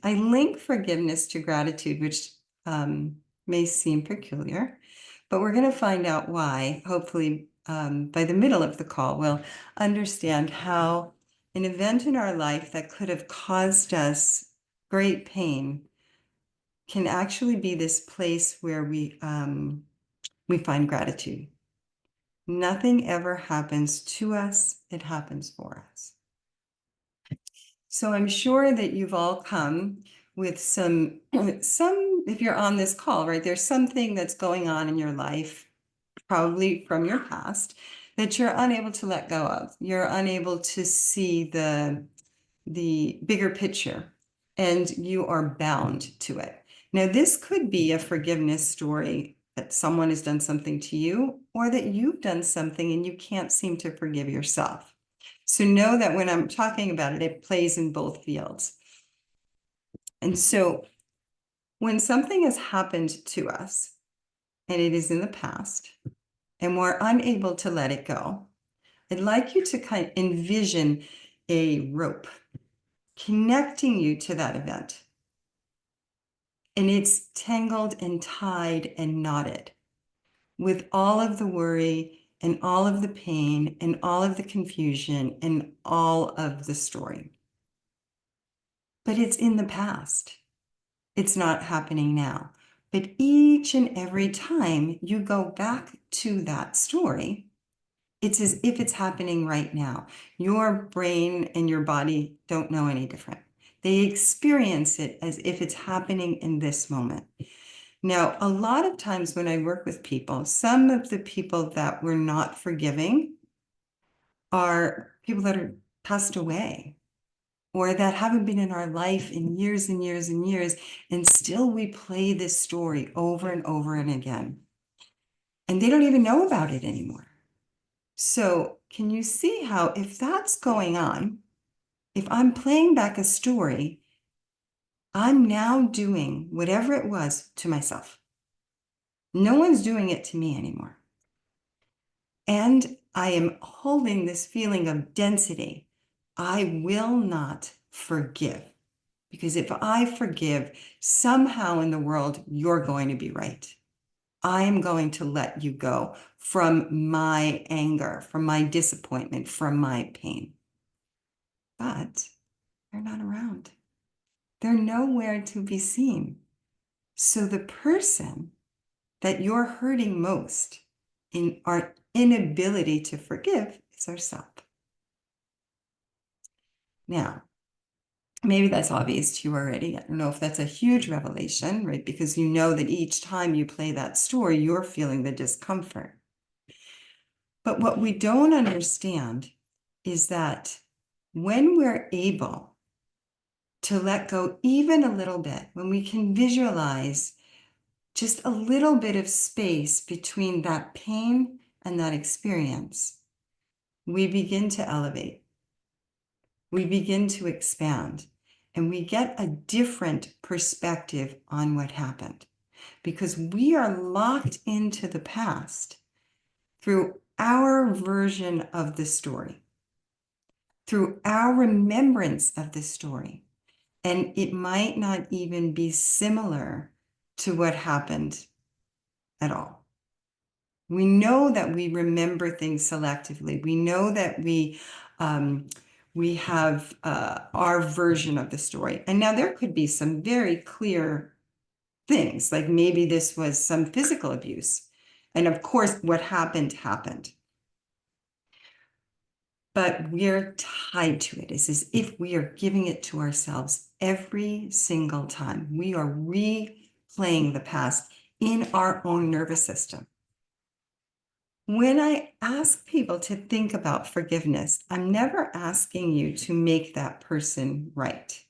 I link forgiveness to gratitude, which may seem peculiar, but we're going to find out why. Hopefully, by the middle of the call, we'll understand how an event in our life that could have caused us great pain can actually be this place where we find gratitude. Nothing ever happens to us, it happens for us. So I'm sure that you've all come with some, if you're on this call, right, there's something that's going on in your life, probably from your past, that you're unable to let go of. You're unable to see the bigger picture, and you are bound to it. Now, this could be a forgiveness story that someone has done something to you, or that you've done something and you can't seem to forgive yourself. So know that when I'm talking about it, it plays in both fields. And so when something has happened to us and it is in the past and we're unable to let it go, I'd like you to kind of envision a rope connecting you to that event. And it's tangled and tied and knotted with all of the worry and all of the pain and all of the confusion and all of the story. But it's in the past. It's not happening now. But each and every time you go back to that story, it's as if it's happening right now. Your brain and your body don't know any different. They experience it as if it's happening in this moment. Now, a lot of times when I work with people, some of the people that we're not forgiving are people that are passed away, or that haven't been in our life in years and years and years, and still we play this story over and over and again. And they don't even know about it anymore. So can you see how, if that's going on, if I'm playing back a story, I'm now doing whatever it was to myself. No one's doing it to me anymore. And I am holding this feeling of density. I will not forgive. Because if I forgive, somehow in the world, you're going to be right. I am going to let you go from my anger, from my disappointment, from my pain. But they're not around. They're nowhere to be seen. So the person that you're hurting most in our inability to forgive is ourselves. Now, maybe that's obvious to you already. I don't know if that's a huge revelation, right? Because you know that each time you play that story, you're feeling the discomfort. But what we don't understand is that when we're able to let go even a little bit, when we can visualize just a little bit of space between that pain and that experience, we begin to elevate. We begin to expand, and we get a different perspective on what happened, because we are locked into the past through our version of the story, through our remembrance of the story. And it might not even be similar to what happened at all. We know that we remember things selectively. We know that we have our version of the story. And now there could be some very clear things, like maybe this was some physical abuse. And of course, what happened, happened. But we're tied to it. It's as if we are giving it to ourselves every single time. We are replaying the past in our own nervous system. When I ask people to think about forgiveness, I'm never asking you to make that person right.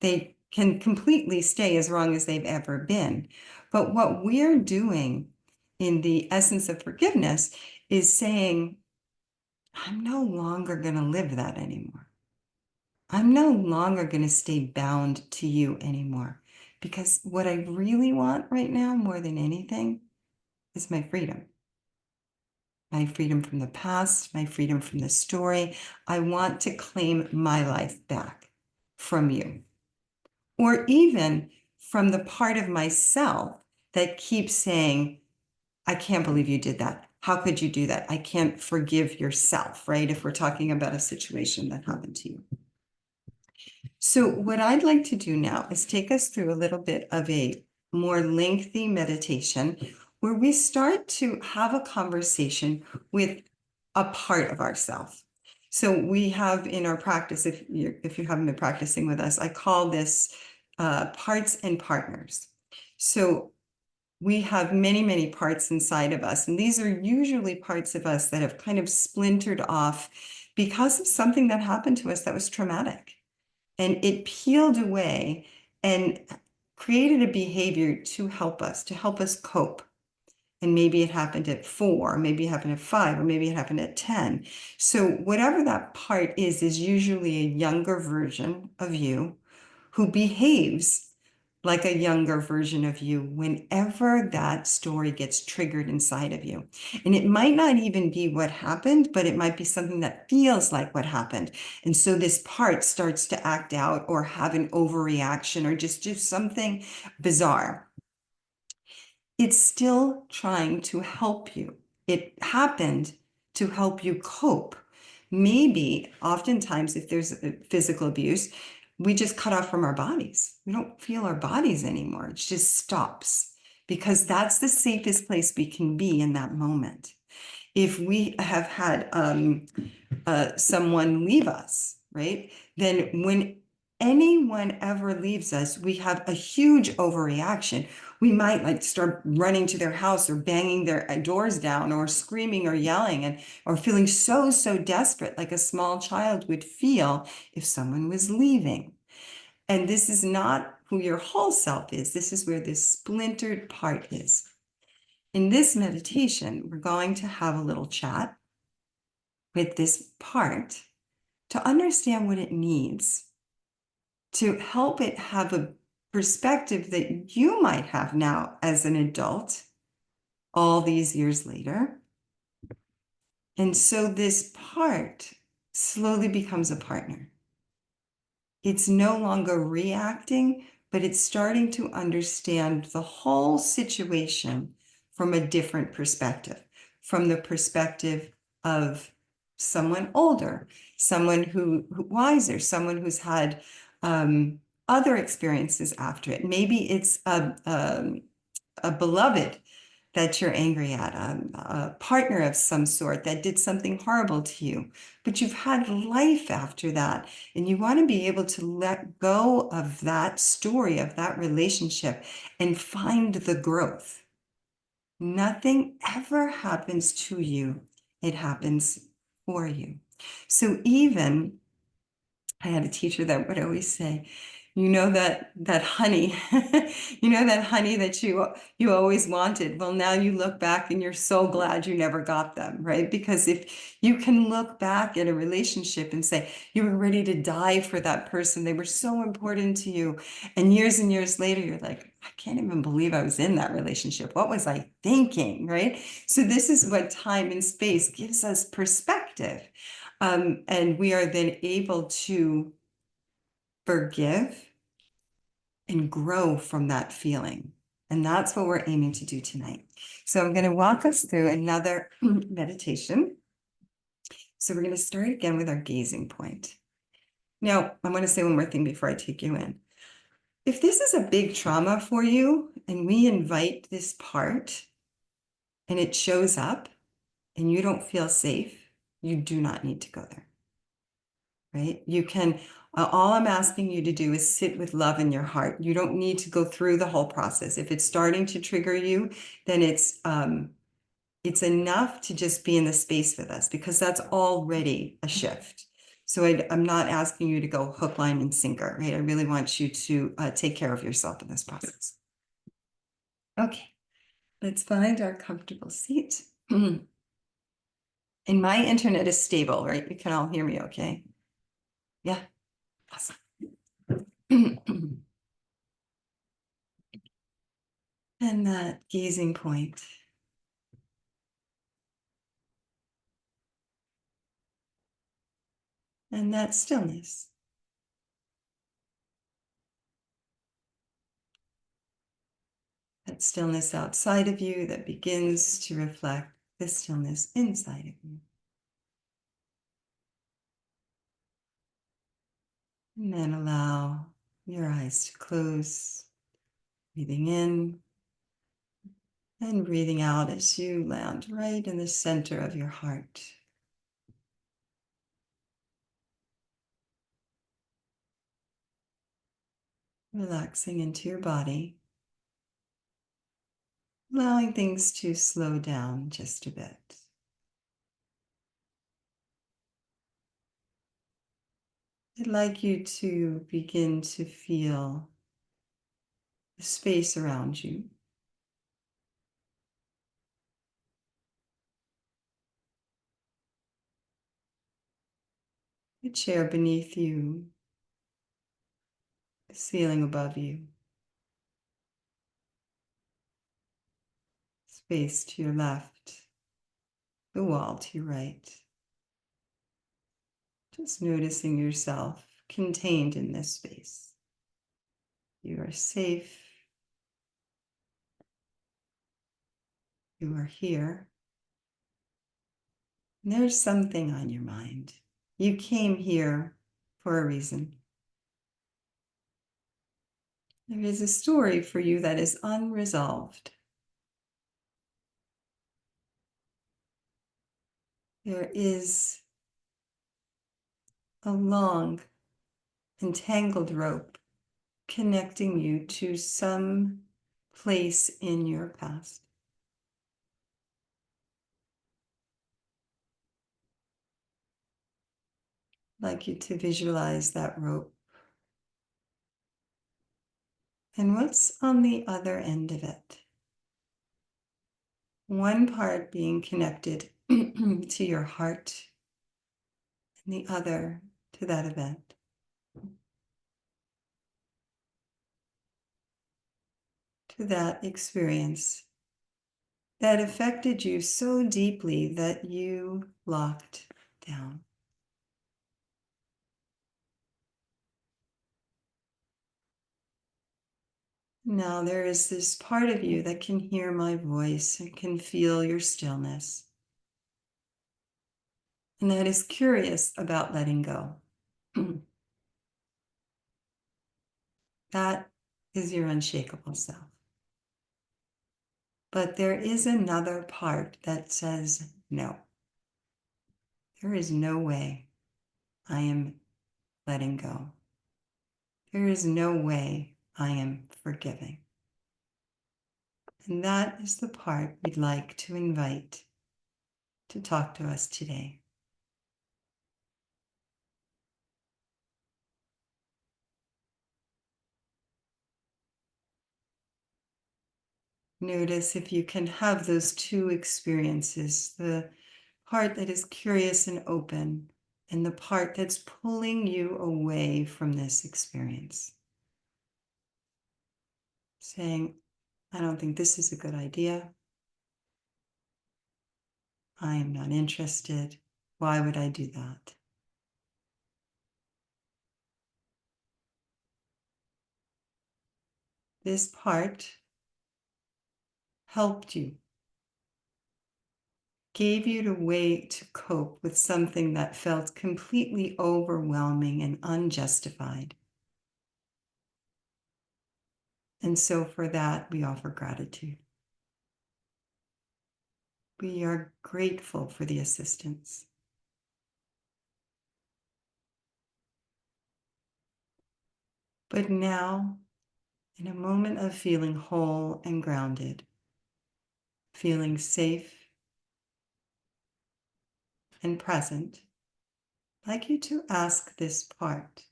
They can completely stay as wrong as they've ever been. But what we're doing in the essence of forgiveness is saying, I'm no longer going to live that anymore. I'm no longer going to stay bound to you anymore. Because what I really want right now, more than anything, is my freedom. My freedom from the past, my freedom from the story. I want to claim my life back from you. or even from the part of myself that keeps saying, I can't believe you did that. How could you do that? I can't forgive yourself, right? If we're talking about a situation that happened to you. So what I'd like to do now is take us through a little bit of a more lengthy meditation where we start to have a conversation with a part of ourselves. So we have in our practice, if you haven't been practicing with us, I call this parts and partners. So we have many, many parts inside of us, and these are usually parts of us that have kind of splintered off because of something that happened to us that was traumatic. And it peeled away and created a behavior to help us cope. And maybe it happened at 4, maybe it happened at 5, or maybe it happened at 10. So whatever that part is usually a younger version of you who behaves like a younger version of you whenever that story gets triggered inside of you. And it might not even be what happened, but it might be something that feels like what happened. And so this part starts to act out or have an overreaction or just do something bizarre. It's still trying to help you. It happened to help you cope. Maybe oftentimes if there's physical abuse, we just cut off from our bodies. We don't feel our bodies anymore. It just stops because that's the safest place we can be in that moment. If we have had someone leave us, right? Then when anyone ever leaves us, we have a huge overreaction. We might like start running to their house or banging their doors down or screaming or yelling and or feeling so desperate like a small child would feel if someone was leaving. And this is not who your whole self is. This is where this splintered part is. In this meditation, we're going to have a little chat with this part to understand what it needs, to help it have a perspective that you might have now as an adult, all these years later. And so this part slowly becomes a partner. It's no longer reacting, but it's starting to understand the whole situation from a different perspective, from the perspective of someone older, someone who wiser, someone who's had other experiences after it. Maybe it's a beloved that you're angry at, a partner of some sort that did something horrible to you, but you've had life after that, and you want to be able to let go of that story, of that relationship, and find the growth. Nothing ever happens to you, it happens for you. So even I had a teacher that would always say, you know that honey, you know that honey that you always wanted. Well, now you look back and you're so glad you never got them, right? Because if you can look back at a relationship and say you were ready to die for that person, they were so important to you, and years later you're like, I can't even believe I was in that relationship. What was I thinking, right? So this is what time and space gives us perspective. And we are then able to forgive and grow from that feeling. And that's what we're aiming to do tonight. So I'm going to walk us through another meditation. So we're going to start again with our gazing point. Now, I want to say one more thing before I take you in. If this is a big trauma for you and we invite this part and it shows up and you don't feel safe, you do not need to go there. Right? You can, all I'm asking you to do is sit with love in your heart. You don't need to go through the whole process. If it's starting to trigger you, then it's enough to just be in the space with us because that's already a shift. So I'm not asking you to go hook, line, and sinker, right? I really want you to take care of yourself in this process. Okay, let's find our comfortable seat. And my internet is stable, right? You can all hear me okay? Yeah, awesome. And that gazing point. And that stillness. that stillness outside of you that begins to reflect the stillness inside of you. And then allow your eyes to close, breathing in and breathing out as you land right in the center of your heart. Relaxing into your body, allowing things to slow down just a bit. I'd like you to begin to feel the space around you. The chair beneath you, the ceiling above you, space to your left, the wall to your right. Just noticing yourself contained in this space. You are safe. You are here. And there's something on your mind. You came here for a reason. There is a story for you that is unresolved. There is a long and tangled rope connecting you to some place in your past. I'd like you to visualize that rope and what's on the other end of it. One part being connected to your heart and the other to that event. To that experience that affected you so deeply that you locked down. Now there is this part of you that can hear my voice and can feel your stillness, and that is curious about letting go. That is your unshakable self. But there is another part that says, no, there is no way I am letting go. There is no way I am forgiving. And that is the part we'd like to invite to talk to us today. Notice if you can have those two experiences, the part that is curious and open, and the part that's pulling you away from this experience. Saying, I don't think this is a good idea. I am not interested. Why would I do that? This part helped you, gave you the way to cope with something that felt completely overwhelming and unjustified. And so for that, we offer gratitude. We are grateful for the assistance. But now, in a moment of feeling whole and grounded, feeling safe and present, I'd like you to ask this part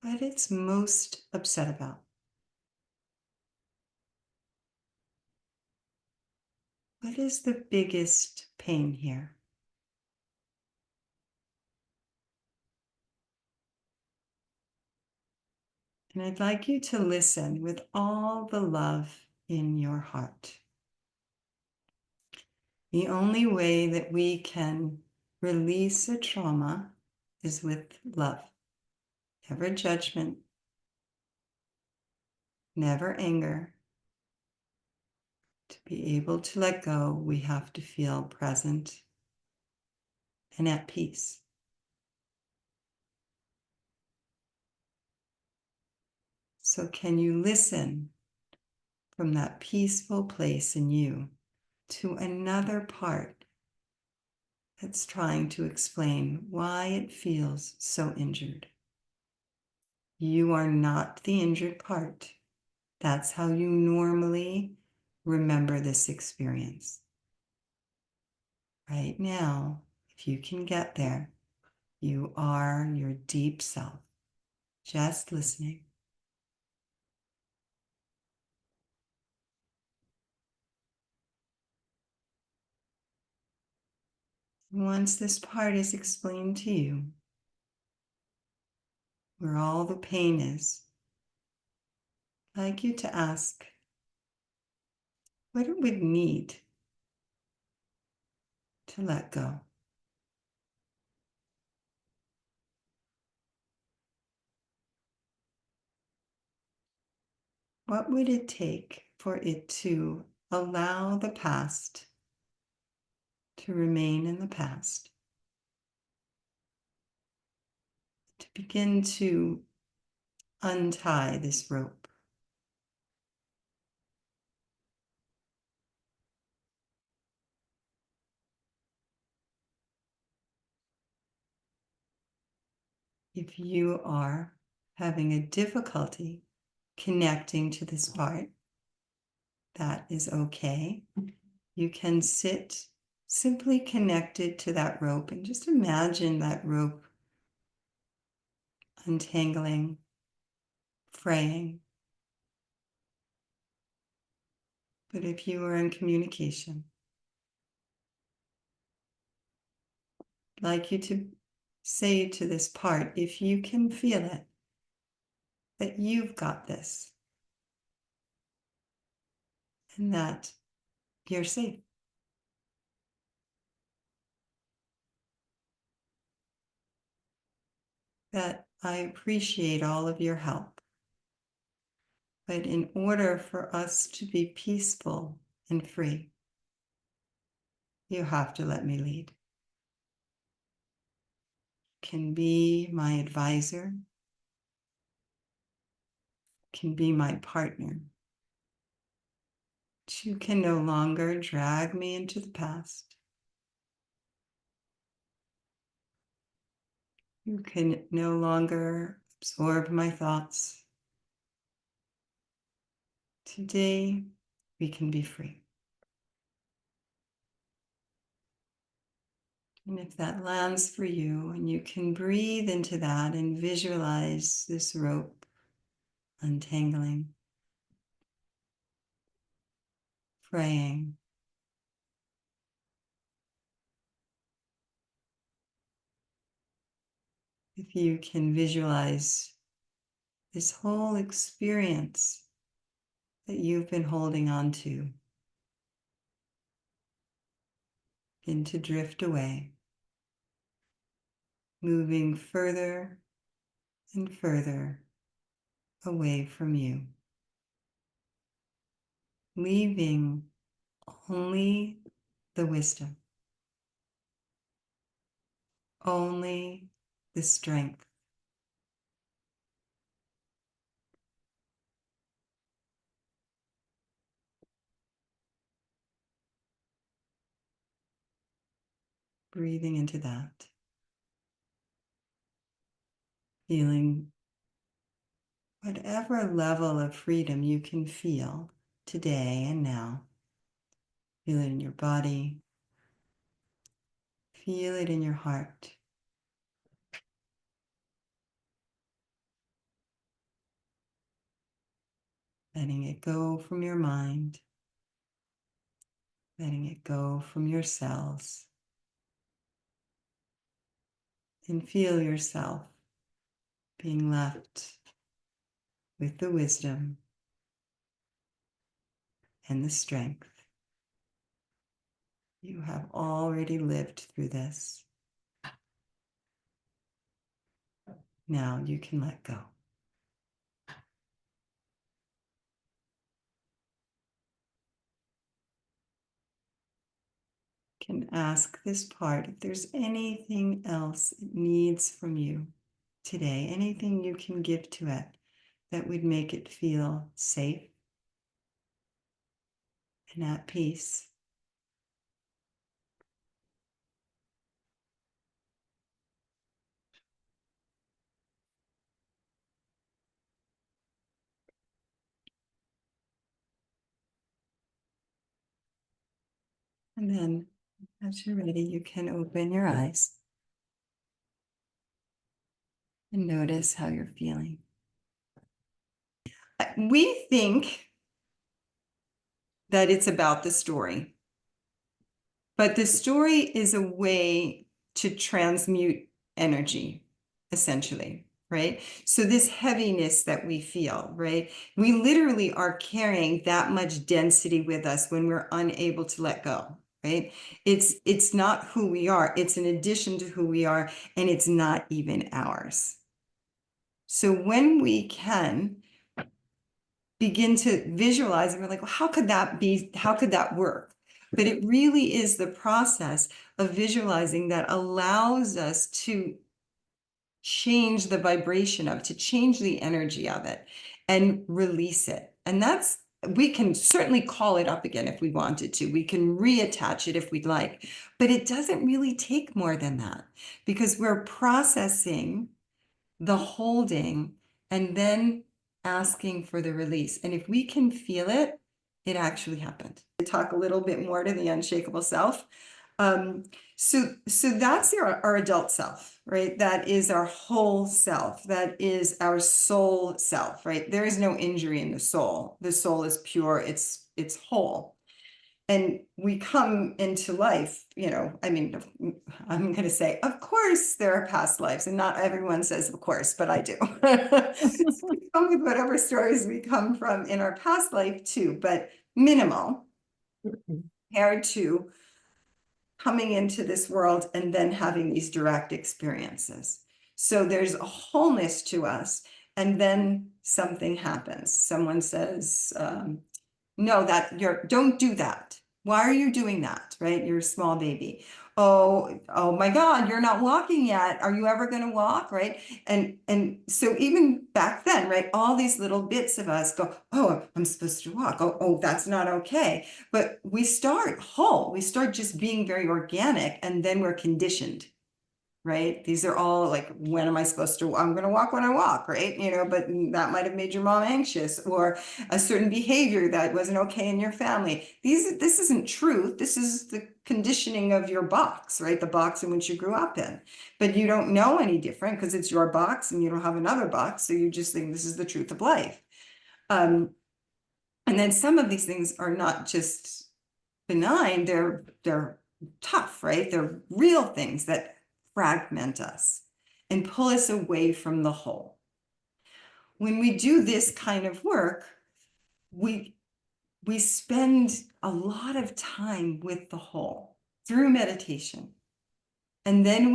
what it's most upset about. What is the biggest pain here? And I'd like you to listen with all the love in your heart. The only way that we can release a trauma is with love. Never judgment, never anger, To be able to let go, we have to feel present and at peace. So can you listen from that peaceful place in you to another part that's trying to explain why it feels so injured? You are not the injured part. That's how you normally remember this experience. Right now, if you can get there, you are your deep self, just listening. Once this part is explained to you, where all the pain is, I'd like you to ask what it would need to let go. What would it take for it to allow the past to remain in the past, to begin to untie this rope? If you are having a difficulty connecting to this part, that is okay. You can sit simply connected to that rope and just imagine that rope untangling, fraying. But if you are in communication, I'd like you to say to this part, if you can feel it, that you've got this and that you're safe. That I appreciate all of your help. But in order for us to be peaceful and free, you have to let me lead. Can be my advisor, can be my partner. But you can no longer drag me into the past. You can no longer absorb my thoughts. Today, we can be free. And if that lands for you and you can breathe into that and visualize this rope untangling, fraying, if you can visualize this whole experience that you've been holding on to, begin to drift away, moving further and further away from you, leaving only the wisdom, only the strength. Breathing into that, feeling whatever level of freedom you can feel today and now. Feel it in your body, feel it in your heart. Letting it go from your mind, letting it go from your cells, and feel yourself being left with the wisdom and the strength. You have already lived through this. Now you can let go. can ask this part if there's anything else it needs from you today, anything you can give to it that would make it feel safe and at peace. And then as you're ready, you can open your eyes and notice how you're feeling. We think that it's about the story, but the story is a way to transmute energy, essentially, right? So this heaviness that we feel, right? We literally are carrying that much density with us when we're unable to let go, right? It's not who we are. It's an addition to who we are, and it's not even ours. So when we can begin to visualize, and we're like, well, how could that be? How could that work? But it really is the process of visualizing that allows us to change the vibration of, to change the energy of it and release it. And that's, we can certainly call it up again if we wanted to. We can reattach it if we'd like, but it doesn't really take more than that because we're processing the holding and then asking for the release. And if we can feel it, it actually happened. To talk a little bit more to the unshakable self. So that's our adult self, right? That is our whole self. That is our soul self, right? There is no injury in the soul. The soul is pure. It's whole. And we come into life, I mean, I'm going to say, of course, there are past lives, and not everyone says, of course, but I do. We come with whatever stories we come from in our past life too, but minimal compared to coming into this world and then having these direct experiences. So there's a wholeness to us, and then something happens. Someone says, no, don't do that. Why are you doing that? Right? You're a small baby. Oh my God, you're not walking yet. Are you ever going to walk? Right? And so even back then, right, all these little bits of us go, oh, I'm supposed to walk. Oh, that's not okay. But we start whole. We start just being very organic, and then we're conditioned. Right? These are all like, when am I supposed to, I'm going to walk when I walk, right? But that might have made your mom anxious, or a certain behavior that wasn't okay in your family. This isn't truth. This is the conditioning of your box, right? The box in which you grew up in. But you don't know any different because it's your box and you don't have another box. So you just think this is the truth of life. And then some of these things are not just benign, they're tough, right? They're real things that fragment us and pull us away from the whole. When we do this kind of work, we spend a lot of time with the whole through meditation. And then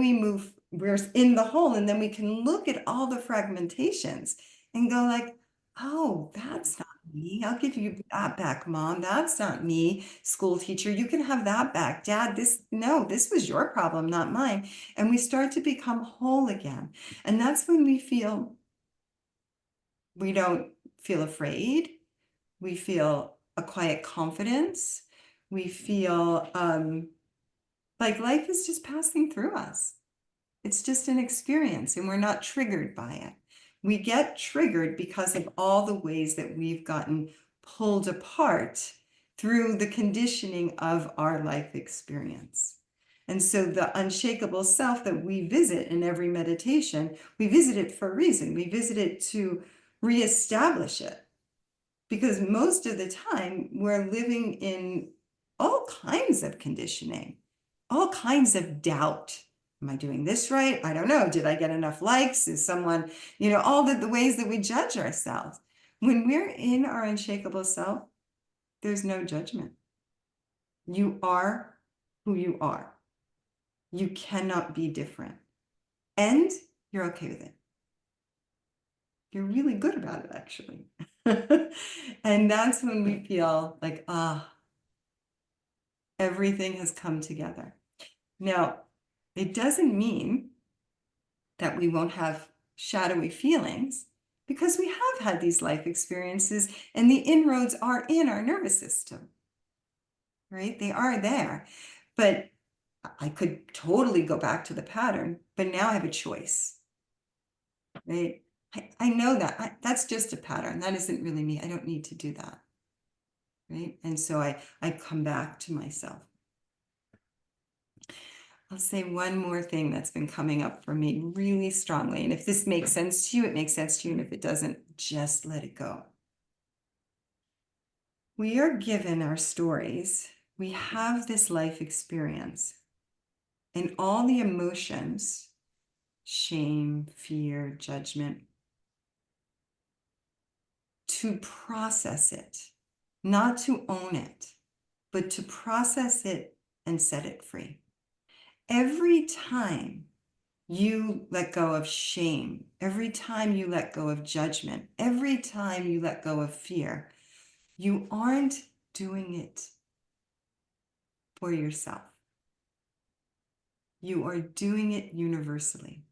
we're in the whole, and then we can look at all the fragmentations and go like, oh, that's not me. I'll give you that back, Mom. That's not me. School teacher, you can have that back. Dad, this was your problem, not mine. And we start to become whole again. And that's when we don't feel afraid. We feel a quiet confidence. We feel like life is just passing through us. It's just an experience, and we're not triggered by it. We get triggered because of all the ways that we've gotten pulled apart through the conditioning of our life experience. And so the unshakable self that we visit in every meditation, we visit it for a reason. We visit it to reestablish it. Because most of the time we're living in all kinds of conditioning, all kinds of doubt. Am I doing this right? I don't know. Did I get enough likes? Is someone, all the ways that we judge ourselves. When we're in our unshakable self, there's no judgment. You are who you are. You cannot be different. And you're okay with it. You're really good about it, actually. And that's when we feel like, Everything has come together. Now, it doesn't mean that we won't have shadowy feelings, because we have had these life experiences and the inroads are in our nervous system, right? They are there. But I could totally go back to the pattern, but now I have a choice, right? I know that that's just a pattern. That isn't really me. I don't need to do that, right? And so I come back to myself. I'll say one more thing that's been coming up for me really strongly. And if this makes sense to you, it makes sense to you. And if it doesn't, just let it go. We are given our stories. We have this life experience and all the emotions, shame, fear, judgment, to process it, not to own it, but to process it and set it free. Every time you let go of shame, every time you let go of judgment, every time you let go of fear, you aren't doing it for yourself. You are doing it universally.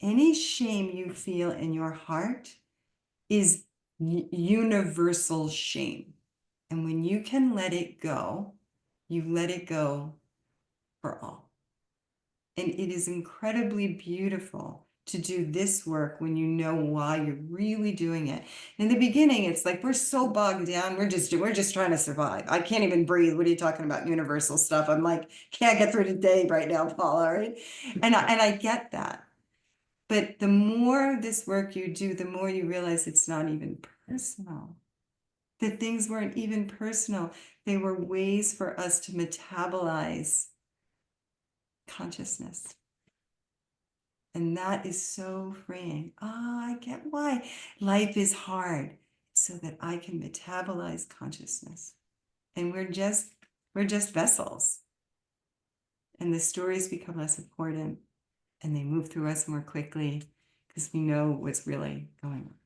Any shame you feel in your heart is universal shame. And when you can let it go, you let it go for all. And it is incredibly beautiful to do this work when you know why you're really doing it. In the beginning, it's like we're so bogged down. We're just trying to survive. I can't even breathe. What are you talking about? Universal stuff. I'm like, can't get through the day right now, Paula, right? And I get that. But the more this work you do, the more you realize it's not even personal. That things weren't even personal. They were ways for us to metabolize consciousness. And that is so freeing. I get why life is hard, so that I can metabolize consciousness. And we're just vessels. And the stories become less important and they move through us more quickly because we know what's really going on.